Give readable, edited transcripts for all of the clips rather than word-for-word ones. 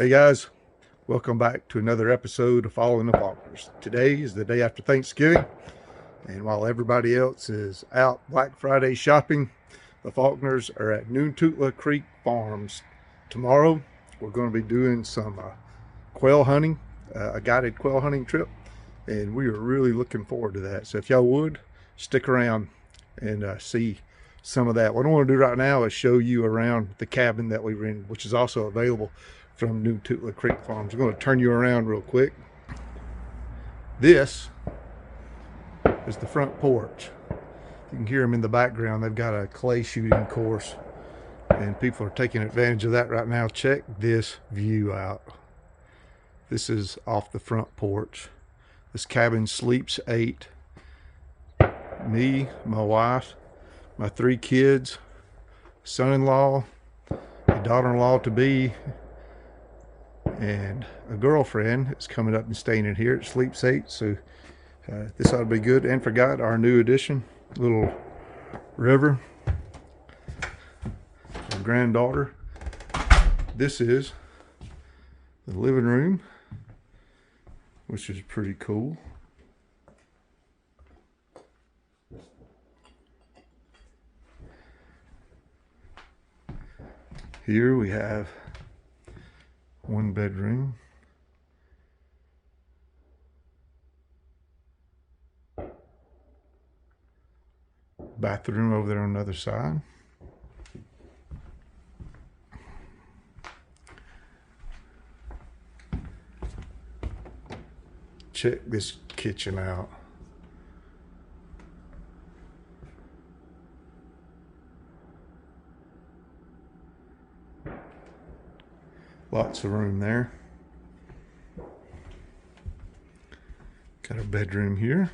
Hey guys, welcome back to another episode of Following the Faulkners. Today is the day after Thanksgiving, and while everybody else is out Black Friday shopping, the Faulkners are at Noontootla Creek Farms. Tomorrow we're going to be doing some quail hunting, a guided quail hunting trip, and we are really looking forward to that. So if y'all would, stick around and see some of that. What I want to do right now is show you around the cabin that we rented, which is also available from Noontootla Creek Farms. I'm going to turn you around real quick. This is the front porch. You can hear them in the background. They've got a clay shooting course, and people are taking advantage of that right now. Check this view out. This is off the front porch. This cabin sleeps 8. Me, my wife, my 3 kids, son-in-law, a daughter-in-law to be, and a girlfriend is coming up and staying in here. It sleeps 8, so this ought to be good. And forgot our new addition, little river, our granddaughter. This is the living room, which is pretty cool. Here we have 1 bedroom. Bathroom over there on the other side. Check this kitchen out. Lots of room there. Got a bedroom here.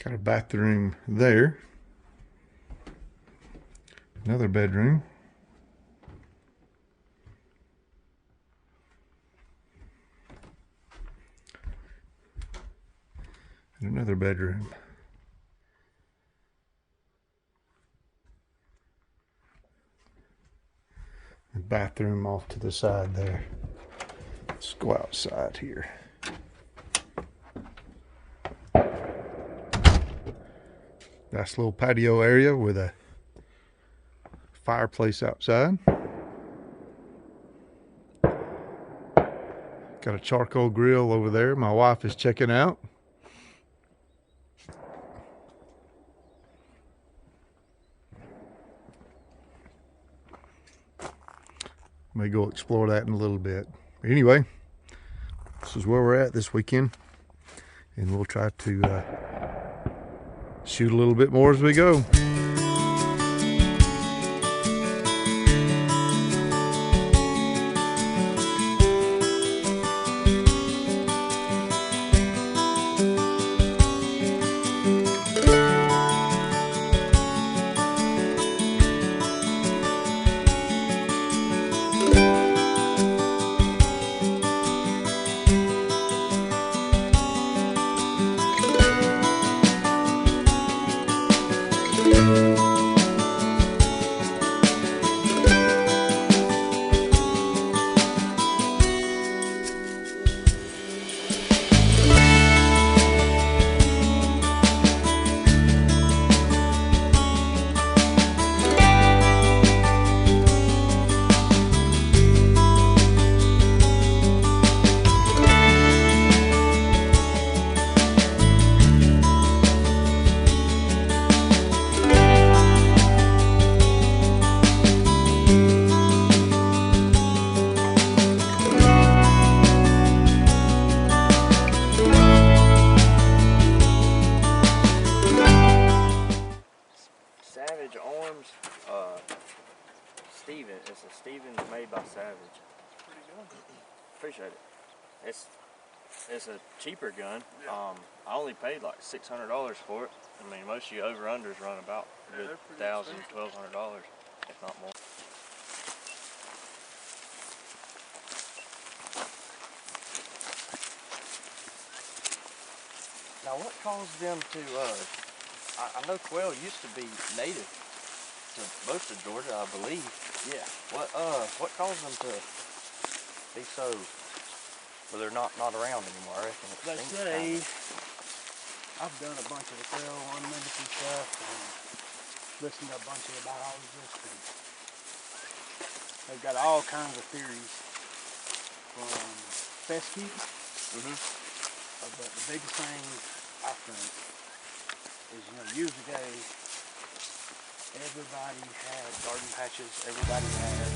Got a bathroom there. Another bedroom. And another bedroom. Bathroom off to the side there. Let's go outside here. Nice little patio area with a fireplace outside. Got a charcoal grill over there my wife is checking out. May go explore that in a little bit. Anyway, this is where we're at this weekend, and we'll try to shoot a little bit more as we go. Savage Arms, Steven. It's a Stevens made by Savage. Pretty good. Appreciate it. It's a cheaper gun. Yeah. I only paid like $600 for it. I mean, most of you over-unders run about a good $1,000, $1,200, if not more. Now, what caused them to, I know quail used to be native most of Georgia, I believe. Yeah. What caused them to be so? Well, they're not around anymore. I reckon. They say I've done a bunch of the Quail ornaments and stuff, and listened to a bunch of the biologists, and they've got all kinds of theories from fescue. But the biggest thing I think is, years ago, everybody had garden patches, everybody had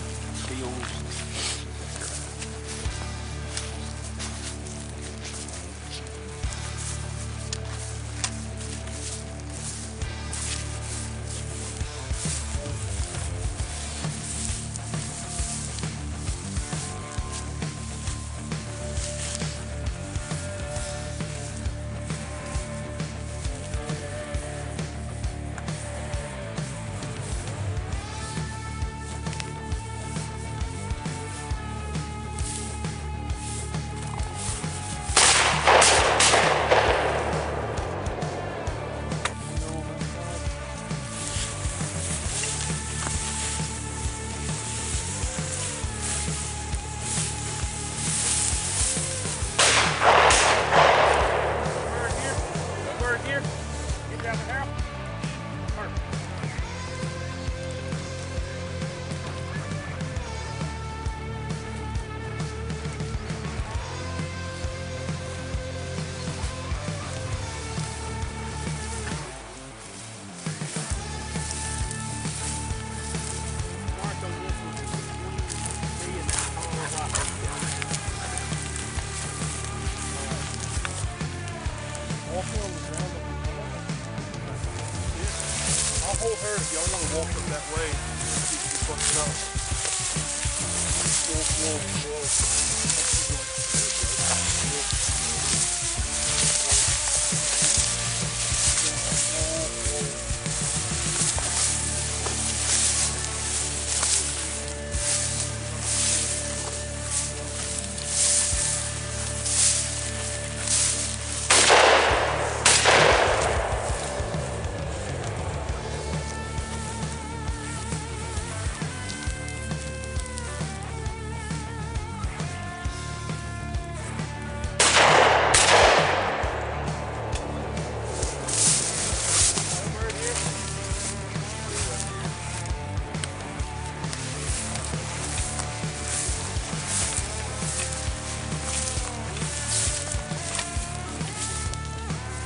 fields. I'll hold her if y'all want to walk up that way. See if you fuck it up.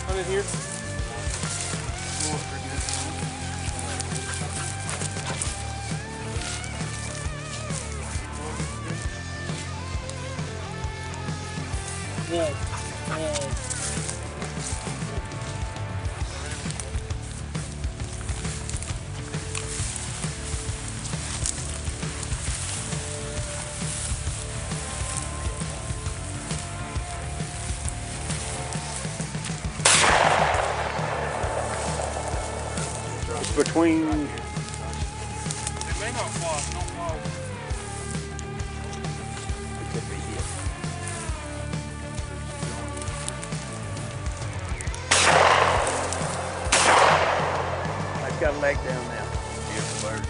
I'm in here. Between It may not fly. Don't fly. I've got a leg down now. Beautiful birds.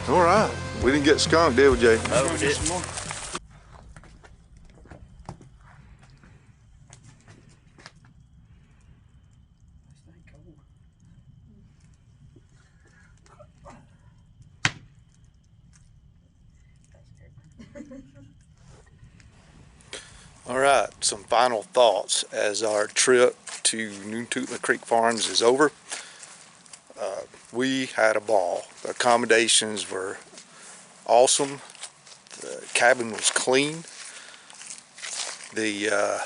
All right. We didn't get skunked, did we, Jay? No, we didn't. All right, some final thoughts as our trip to Noontootla Creek Farms is over. We had a ball. The accommodations were awesome. The cabin was clean. The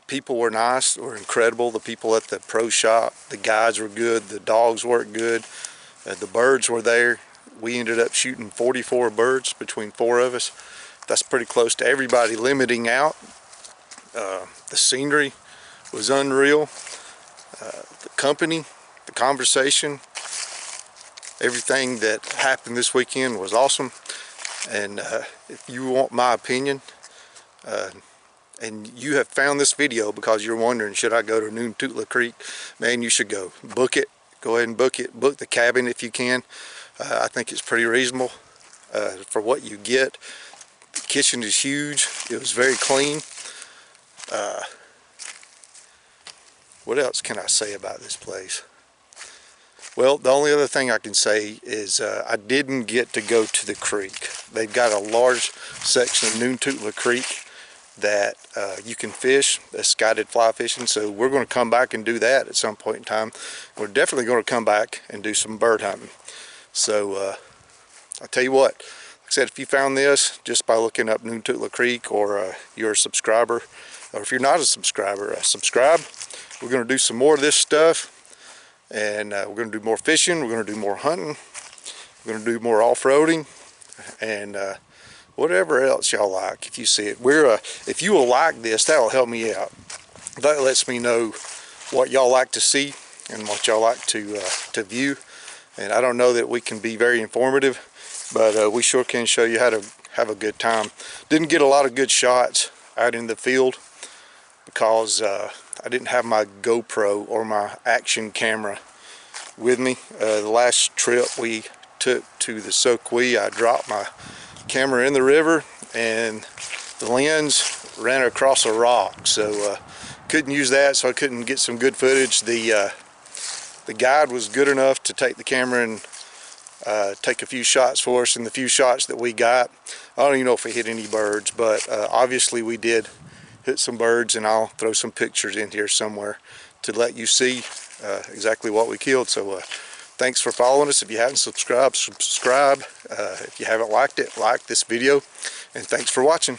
people were nice, were incredible. The people at the pro shop, the guides were good. The dogs worked good. The birds were there. We ended up shooting 44 birds between 4 of us. That's pretty close to everybody limiting out. The scenery was unreal. The company, the conversation, everything that happened this weekend was awesome. And if you want my opinion, and you have found this video because you're wondering, should I go to Noontootla Creek? Man, you should go. Book it, go ahead and book it. Book the cabin if you can. I think it's pretty reasonable for what you get. The kitchen is huge. It was very clean. What else can I say about this place? Well, the only other thing I can say is I didn't get to go to the creek. They've got a large section of Noontootla Creek that you can fish. That's guided fly fishing. So we're going to come back and do that at some point in time. We're definitely going to come back and do some bird hunting. So I'll tell you what. Like I said, if you found this just by looking up Noontootla Creek, or you're a subscriber, or if you're not a subscriber, subscribe. We're going to do some more of this stuff. And we're going to do more fishing, we're going to do more hunting, we're going to do more off-roading, and whatever else y'all like. If you see it, if you will like this, that will help me out. That lets me know what y'all like to see and what y'all like to view. And I don't know that we can be very informative, but we sure can show you how to have a good time. Didn't get a lot of good shots out in the field because I didn't have my GoPro or my action camera with me. The last trip we took to the Quail, I dropped my camera in the river and the lens ran across a rock, so couldn't use that, so I couldn't get some good footage. The guide was good enough to take the camera and take a few shots for us, and the few shots that we got, I don't even know if we hit any birds, but obviously we did hit some birds, and I'll throw some pictures in here somewhere to let you see exactly what we killed. So thanks for following us. If you haven't subscribed, subscribe. If you haven't liked it, like this video, and thanks for watching.